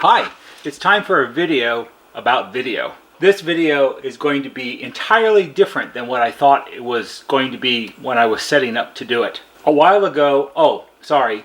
Hi, it's time for a video about video. This video is going to be entirely different than what I thought it was going to be when I was setting up to do it. A while ago, I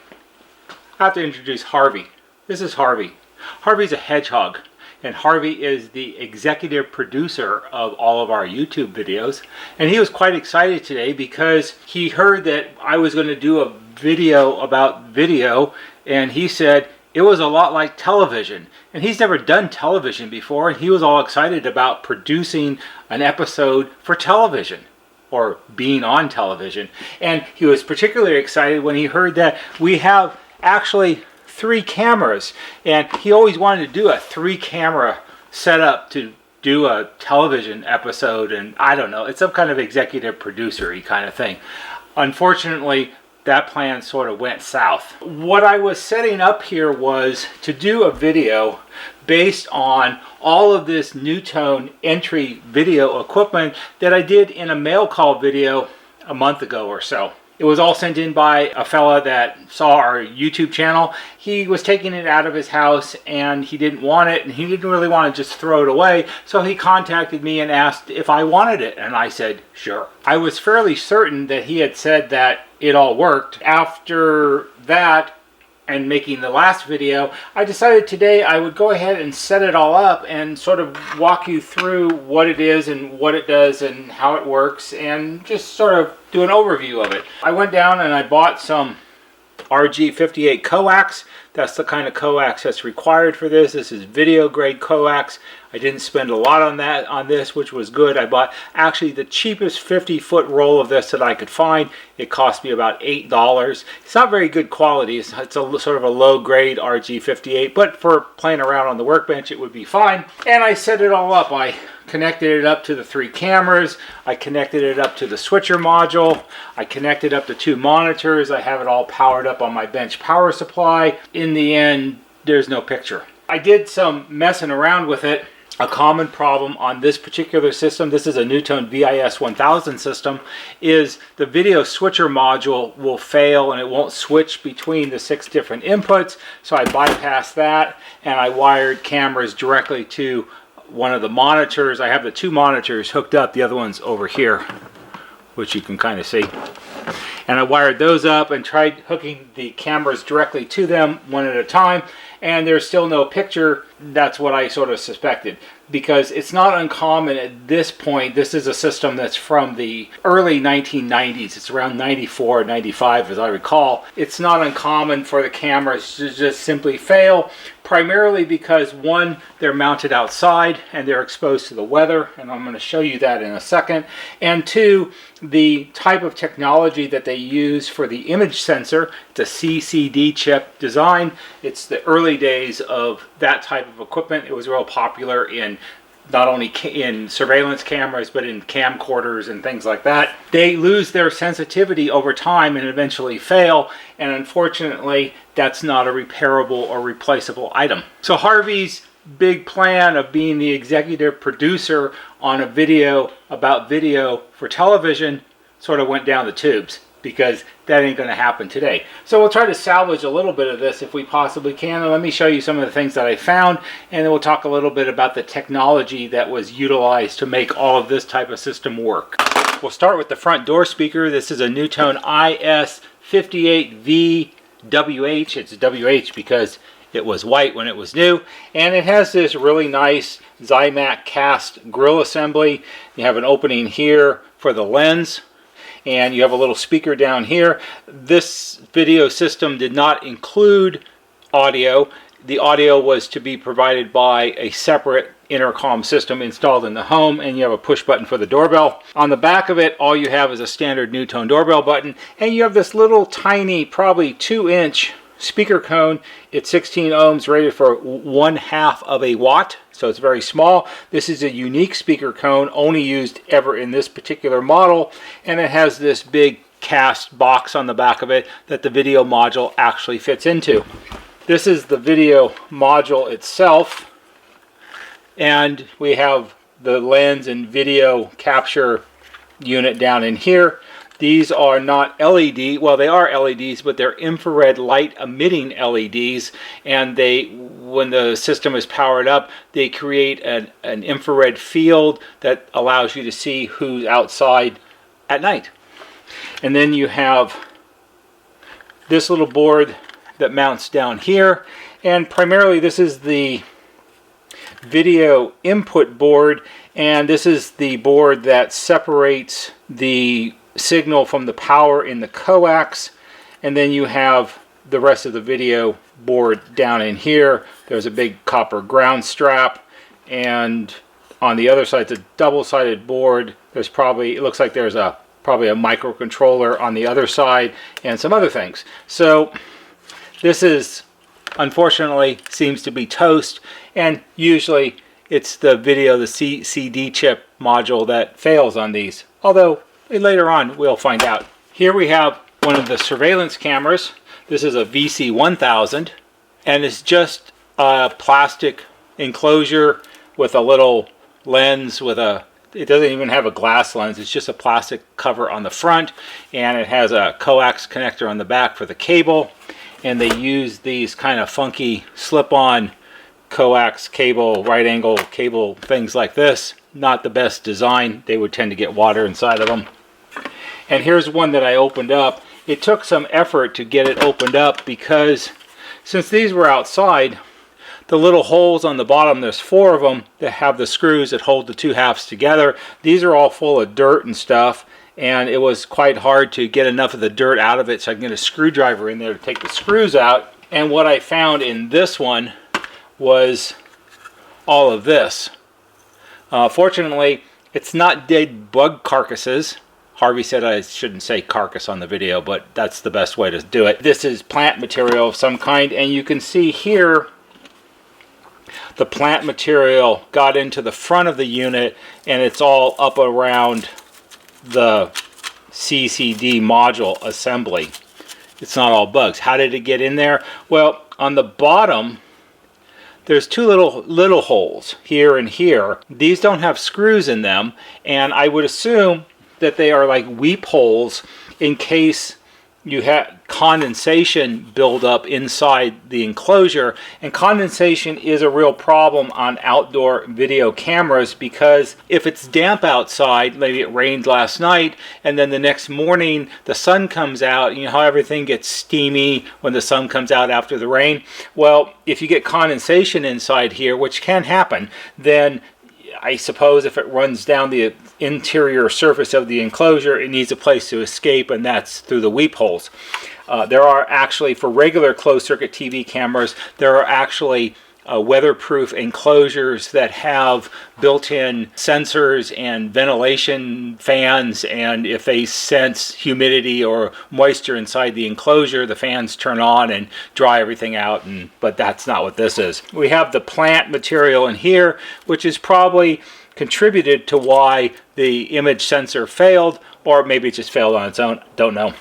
have to introduce Harvey. This is Harvey. Harvey's a hedgehog, and Harvey is the executive producer of all of our YouTube videos. And he was quite excited today because he heard that I was going to do a video about video, and he said, it was a lot like television, and he's never done television before, and he was all excited about producing an episode for television or being on television. And he was particularly excited when he heard that we have actually 3 cameras, and he always wanted to do a 3-camera setup to do a television episode, and I don't know, it's some kind of executive producer-y kind of thing. Unfortunately, that plan sort of went south. What I was setting up here was to do a video based on all of this NuTone entry video equipment that I did in a mail call video a month ago or so. It was all sent in by a fella that saw our YouTube channel. He was taking it out of his house and he didn't want it, and he didn't really want to just throw it away. So he contacted me and asked if I wanted it, and I said, sure. I was fairly certain that he had said that it all worked. After that, and making the last video, I decided today I would go ahead and set it all up and sort of walk you through what it is and what it does and how it works, and just sort of do an overview of it. I went down and I bought some RG58 coax. That's the kind of coax that's required for this. This is video grade coax. I didn't spend a lot on this, which was good. I bought actually the cheapest 50-foot roll of this that I could find. It cost me about $8. It's not very good quality. It's a sort of a low grade RG58, but for playing around on the workbench it would be fine. And I set it all up. I connected it up to the 3 cameras. I connected it up to the switcher module. I connected up to 2 monitors. I have it all powered up on my bench power supply. In the end, there's no picture. I did some messing around with it. A common problem on this particular system, this is a NuTone VIS1000 system, is the video switcher module will fail and it won't switch between the 6 different inputs. So I bypassed that and I wired cameras directly to one of the monitors. I have the 2 monitors hooked up, the other one's over here, which you can kind of see. And I wired those up and tried hooking the cameras directly to them one at a time, and there's still no picture. That's what I sort of suspected, because it's not uncommon at this point. This is a system that's from the early 1990s. It's around 94, 95 as I recall. It's not uncommon for the cameras to just simply fail, primarily because 1, they're mounted outside and they're exposed to the weather, and I'm going to show you that in a second, and 2, the type of technology that they use for the image sensor, it's a CCD chip design. It's the early days of that type of equipment. It was real popular in not only in surveillance cameras, but in camcorders and things like that. They lose their sensitivity over time and eventually fail, and unfortunately that's not a repairable or replaceable item. So Harvey's big plan of being the executive producer on a video about video for television sort of went down the tubes, because that ain't going to happen today. So we'll try to salvage a little bit of this if we possibly can, and let me show you some of the things that I found, and then we'll talk a little bit about the technology that was utilized to make all of this type of system work. We'll start with the front door speaker. This is a NuTone IS58VWH. It's WH because it was white when it was new, and it has this really nice Zymac cast grill assembly. You have an opening here for the lens, and you have a little speaker down here. This video system did not include audio. The audio was to be provided by a separate intercom system installed in the home, and you have a push button for the doorbell. On the back of it, all you have is a standard NuTone doorbell button, and you have this little tiny, probably 2-inch speaker cone. It's 16 ohms, rated for 1/2 of a watt, so it's very small. This is a unique speaker cone, only used ever in this particular model, and it has this big cast box on the back of it that the video module actually fits into. This is the video module itself, and we have the lens and video capture unit down in here. These are not LED, well they are LEDs, but they're infrared light emitting LEDs, and when the system is powered up, they create an infrared field that allows you to see who's outside at night. And then you have this little board that mounts down here, and primarily this is the video input board, and this is the board that separates the signal from the power in the coax. And then you have the rest of the video board down in here. There's a big copper ground strap, and on the other side it's a double-sided board. There's probably, it looks like there's probably a microcontroller on the other side and some other things. So this is, unfortunately, seems to be toast, and usually it's the CD chip module that fails on these, although later on we'll find out. Here we have one of the surveillance cameras. This is a VIS1000, and it's just a plastic enclosure with a little lens with it doesn't even have a glass lens, it's just a plastic cover on the front, and it has a coax connector on the back for the cable. And they use these kind of funky slip-on coax cable, right angle cable, things like this. Not the best design. They would tend to get water inside of them. And here's one that I opened up. It took some effort to get it opened up because since these were outside, the little holes on the bottom, there's 4 of them that have the screws that hold the 2 halves together. These are all full of dirt and stuff, and it was quite hard to get enough of the dirt out of it so I can get a screwdriver in there to take the screws out. And what I found in this one was all of this. Fortunately, it's not dead bug carcasses. Harvey said I shouldn't say carcass on the video, but that's the best way to do it. This is plant material of some kind, and you can see here the plant material got into the front of the unit, and it's all up around the CCD module assembly. It's not all bugs. How did it get in there? Well, on the bottom there's 2 little holes here and here. These don't have screws in them, and I would assume that they are like weep holes in case you have condensation build up inside the enclosure. And condensation is a real problem on outdoor video cameras, because if it's damp outside, maybe it rained last night, and then the next morning the sun comes out, you know how everything gets steamy when the sun comes out after the rain? Well, if you get condensation inside here, which can happen, then I suppose if it runs down the interior surface of the enclosure, it needs a place to escape, and that's through the weep holes. There are actually, for regular closed-circuit TV cameras, there are actually weatherproof enclosures that have built-in sensors and ventilation fans, and if they sense humidity or moisture inside the enclosure, the fans turn on and dry everything out. But that's not what this is. We have the plant material in here, which is probably contributed to why the image sensor failed, or maybe it just failed on its own. Don't know.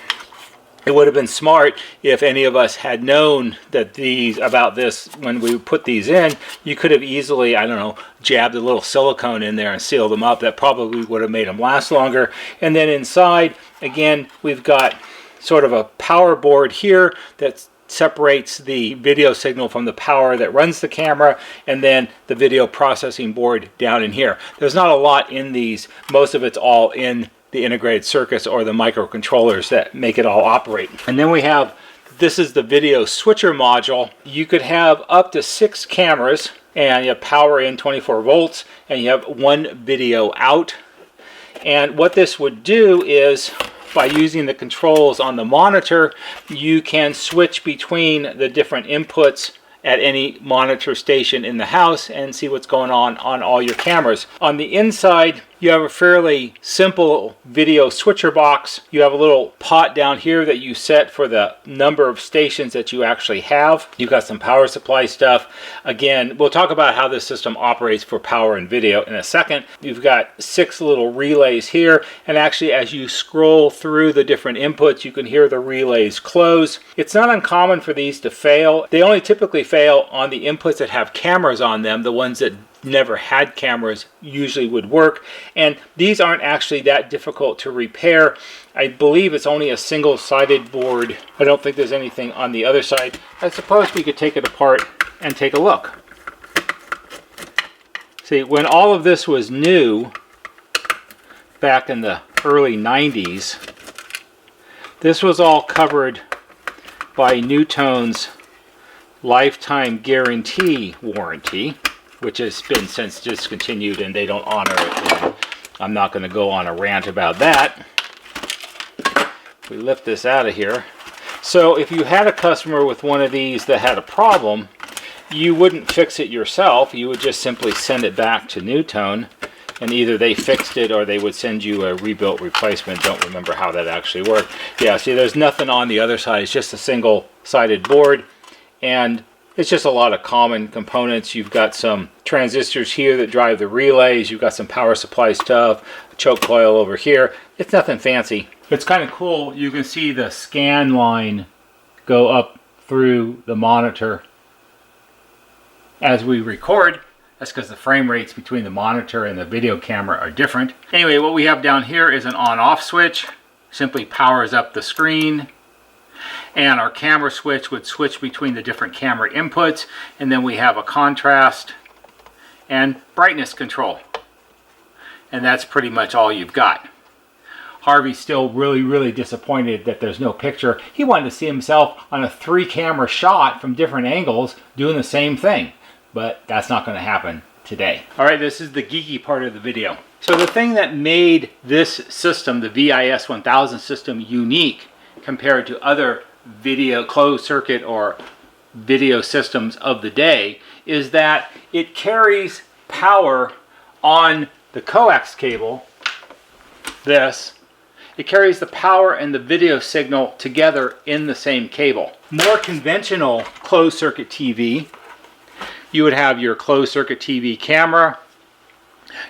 It would have been smart if any of us had known that about this when we put these in. You could have easily, I don't know, jabbed a little silicone in there and sealed them up. That probably would have made them last longer. And then inside, again, we've got sort of a power board here that separates the video signal from the power that runs the camera, and then the video processing board down in here. There's not a lot in these. Most of it's all in the integrated circuits or the microcontrollers that make it all operate. And then we have, this is the video switcher module. You could have up to 6 cameras, and you have power in 24 volts, and you have 1 video out. And what this would do is, by using the controls on the monitor, you can switch between the different inputs at any monitor station in the house and see what's going on all your cameras. On the inside, you have a fairly simple video switcher box. You have a little pot down here that you set for the number of stations that you actually have. You've got some power supply stuff. Again, we'll talk about how this system operates for power and video in a second. You've got 6 little relays here, and actually as you scroll through the different inputs, you can hear the relays close. It's not uncommon for these to fail. They only typically fail on the inputs that have cameras on them, the ones that never had cameras usually would work. And these aren't actually that difficult to repair. I believe it's only a single-sided board. I don't think there's anything on the other side. I suppose we could take it apart and take a look. See, when all of this was new, back in the early 90s, this was all covered by NuTone's lifetime guarantee warranty, which has been since discontinued and they don't honor it. And I'm not going to go on a rant about that. We lift this out of here. So if you had a customer with one of these that had a problem, you wouldn't fix it yourself. You would just simply send it back to NuTone, and either they fixed it or they would send you a rebuilt replacement. Don't remember how that actually worked. Yeah, see, there's nothing on the other side. It's just a single-sided board, and it's just a lot of common components. You've got some transistors here that drive the relays. You've got some power supply stuff, a choke coil over here. It's nothing fancy. It's kind of cool. You can see the scan line go up through the monitor as we record. That's because the frame rates between the monitor and the video camera are different. Anyway, what we have down here is an on-off switch. Simply powers up the screen. And our camera switch would switch between the different camera inputs. And then we have a contrast and brightness control. And that's pretty much all you've got. Harvey's still really disappointed that there's no picture. He wanted to see himself on a 3-camera shot from different angles doing the same thing. But that's not going to happen today. All right, this is the geeky part of the video. So the thing that made this system, the VIS1000 system, unique compared to other video closed circuit or video systems of the day is that it carries power on the coax cable. It carries the power and the video signal together in the same cable. More conventional closed circuit TV, you would have your closed circuit TV camera,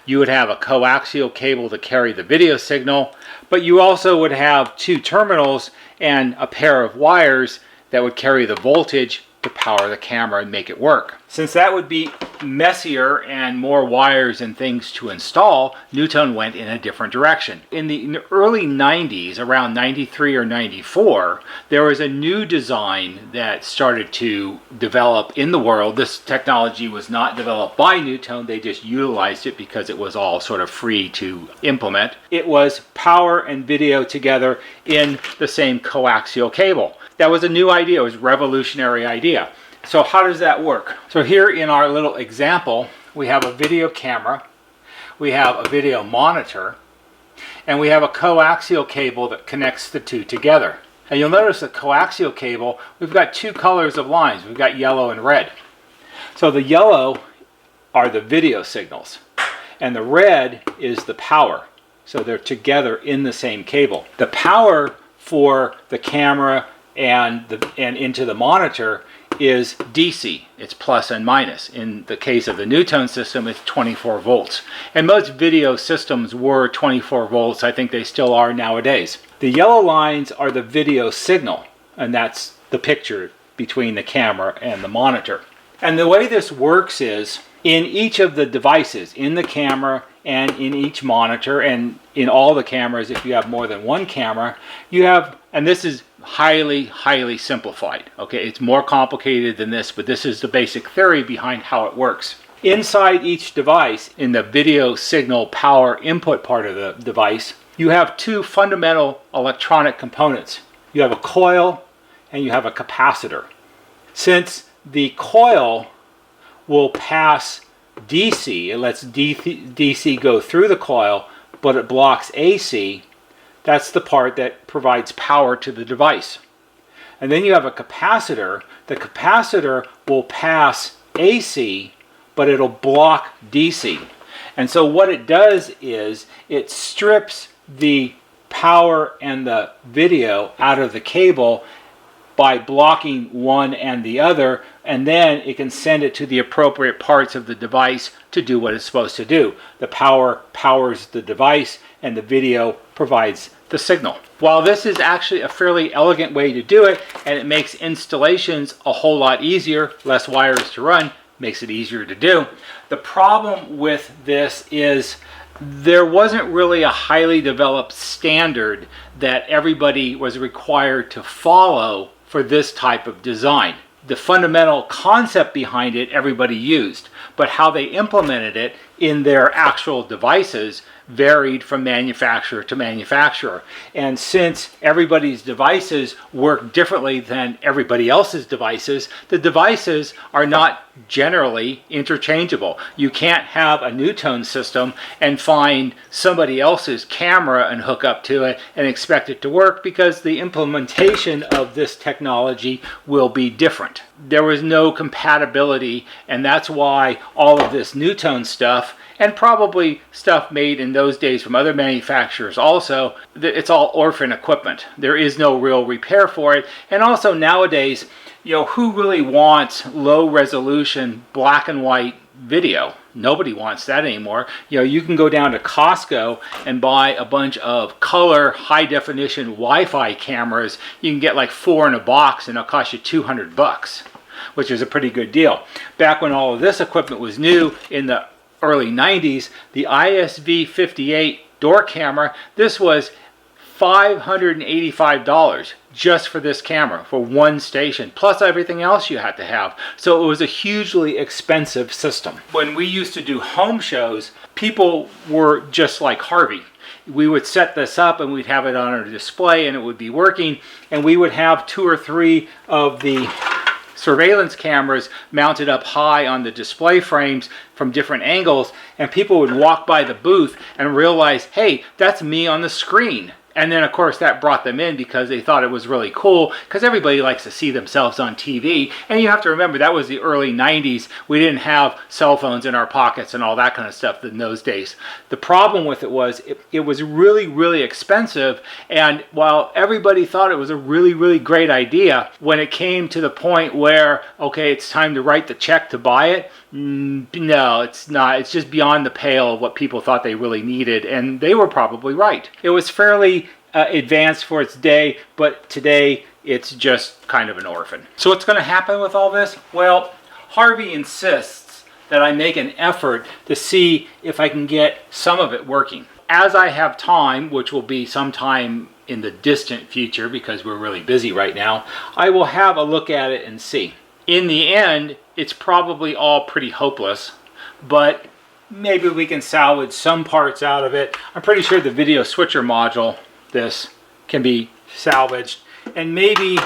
you would have a coaxial cable to carry the video signal, but you also would have 2 terminals and a pair of wires that would carry the voltage to power the camera and make it work. Since that would be messier and more wires and things to install, NuTone went in a different direction. In the early 90s, around 93 or 94, there was a new design that started to develop in the world. This technology was not developed by NuTone, they just utilized it because it was all sort of free to implement. It was power and video together in the same coaxial cable. That was a new idea, it was a revolutionary idea. So how does that work? So here in our little example, we have a video camera, we have a video monitor, and we have a coaxial cable that connects the 2 together. And you'll notice the coaxial cable, we've got 2 colors of lines. We've got yellow and red. So the yellow are the video signals, and the red is the power. So they're together in the same cable. The power for the camera and into the monitor is DC. It's plus and minus. In the case of the NuTone system, it's 24 volts. And most video systems were 24 volts. I think they still are nowadays. The yellow lines are the video signal, and that's the picture between the camera and the monitor. And the way this works is, in each of the devices, in the camera and in each monitor, and in all the cameras, if you have more than one camera, you have, and this is highly simplified. Okay, it's more complicated than this, but this is the basic theory behind how it works. Inside each device, in the video signal power input part of the device, you have 2 fundamental electronic components. You have a coil and you have a capacitor. Since the coil will pass DC, it lets DC go through the coil, but it blocks AC, that's the part that provides power to the device. And then you have a capacitor. The capacitor will pass AC, but it'll block DC. And so what it does is it strips the power and the video out of the cable by blocking one and the other, and then it can send it to the appropriate parts of the device to do what it's supposed to do. The power powers the device and the video provides the signal. While this is actually a fairly elegant way to do it, and it makes installations a whole lot easier, less wires to run, makes it easier to do. The problem with this is there wasn't really a highly developed standard that everybody was required to follow for this type of design. The fundamental concept behind it everybody used, but how they implemented it in their actual devices varied from manufacturer to manufacturer. And since everybody's devices work differently than everybody else's devices, the devices are not generally interchangeable. You can't have a NuTone system and find somebody else's camera and hook up to it and expect it to work, because the implementation of this technology will be different. There was no compatibility, and that's why all of this NuTone stuff, and probably stuff made in those days from other manufacturers also, it's all orphan equipment. There is no real repair for it. And also nowadays, who really wants low resolution black and white video? Nobody wants that anymore. You can go down to Costco and buy a bunch of color high definition Wi-Fi cameras. You can get like 4 in a box and it'll cost you $200, which is a pretty good deal. Back when all of this equipment was new in the early 90s, the ISV58 door camera, this was $585 just for this camera, for one station, plus everything else you had to have. So it was a hugely expensive system. When we used to do home shows, people were just like Harvey. We would set this up and we'd have it on our display and it would be working, and we would have 2 or 3 of the surveillance cameras mounted up high on the display frames from different angles, and people would walk by the booth and realize, hey, that's me on the screen. And then, of course, that brought them in because they thought it was really cool, because everybody likes to see themselves on TV. And you have to remember, that was the early 90s. We didn't have cell phones in our pockets and all that kind of stuff in those days. The problem with it was it was really, really expensive. And while everybody thought it was a really, really great idea, when it came to the point where, okay, it's time to write the check to buy it, no, it's not. It's just beyond the pale of what people thought they really needed, and they were probably right. It was fairly advanced for its day, but today it's just kind of an orphan. So what's going to happen with all this? Well, Harvey insists that I make an effort to see if I can get some of it working. As I have time, which will be sometime in the distant future because we're really busy right now, I will have a look at it and see. In the end, it's probably all pretty hopeless, but maybe we can salvage some parts out of it. I'm pretty sure the video switcher module, this, can be salvaged. And maybe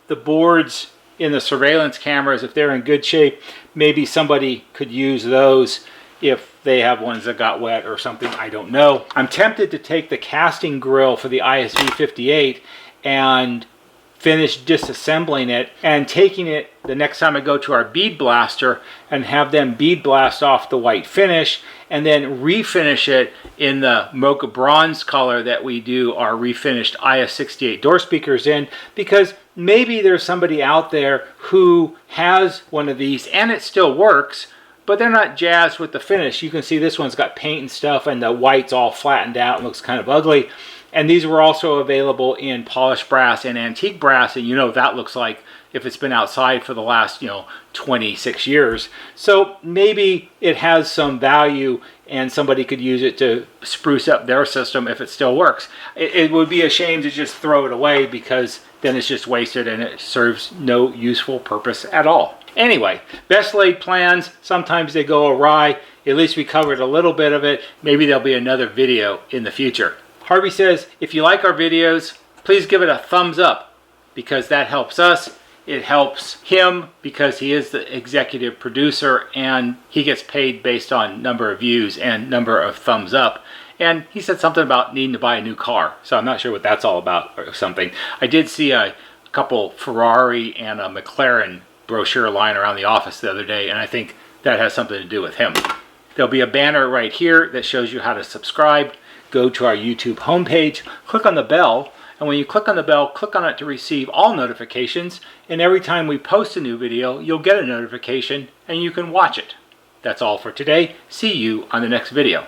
the boards in the surveillance cameras, if they're in good shape, maybe somebody could use those if they have ones that got wet or something. I don't know. I'm tempted to take the casting grill for the ISV58 and finish disassembling it and taking it the next time I go to our bead blaster and have them bead blast off the white finish and then refinish it in the mocha bronze color that we do our refinished IS68 door speakers in, because maybe there's somebody out there who has one of these and it still works, but they're not jazzed with the finish. You can see this one's got paint and stuff and the white's all flattened out and looks kind of ugly. And these were also available in polished brass and antique brass, and that looks like if it's been outside for the last 26 years. So maybe it has some value and somebody could use it to spruce up their system if it still works. It would be a shame to just throw it away, because then it's just wasted and it serves no useful purpose at all. Anyway, best laid plans, sometimes they go awry. At least we covered a little bit of it. Maybe there'll be another video in the future. Harvey says, if you like our videos, please give it a thumbs up, because that helps us. It helps him because he is the executive producer and he gets paid based on number of views and number of thumbs up. And he said something about needing to buy a new car. So I'm not sure what that's all about or something. I did see a couple Ferrari and a McLaren brochure lying around the office the other day, and I think that has something to do with him. There'll be a banner right here that shows you how to subscribe. Go to our YouTube homepage, click on the bell, and when you click on the bell, click on it to receive all notifications, and every time we post a new video, you'll get a notification and you can watch it. That's all for today. See you on the next video.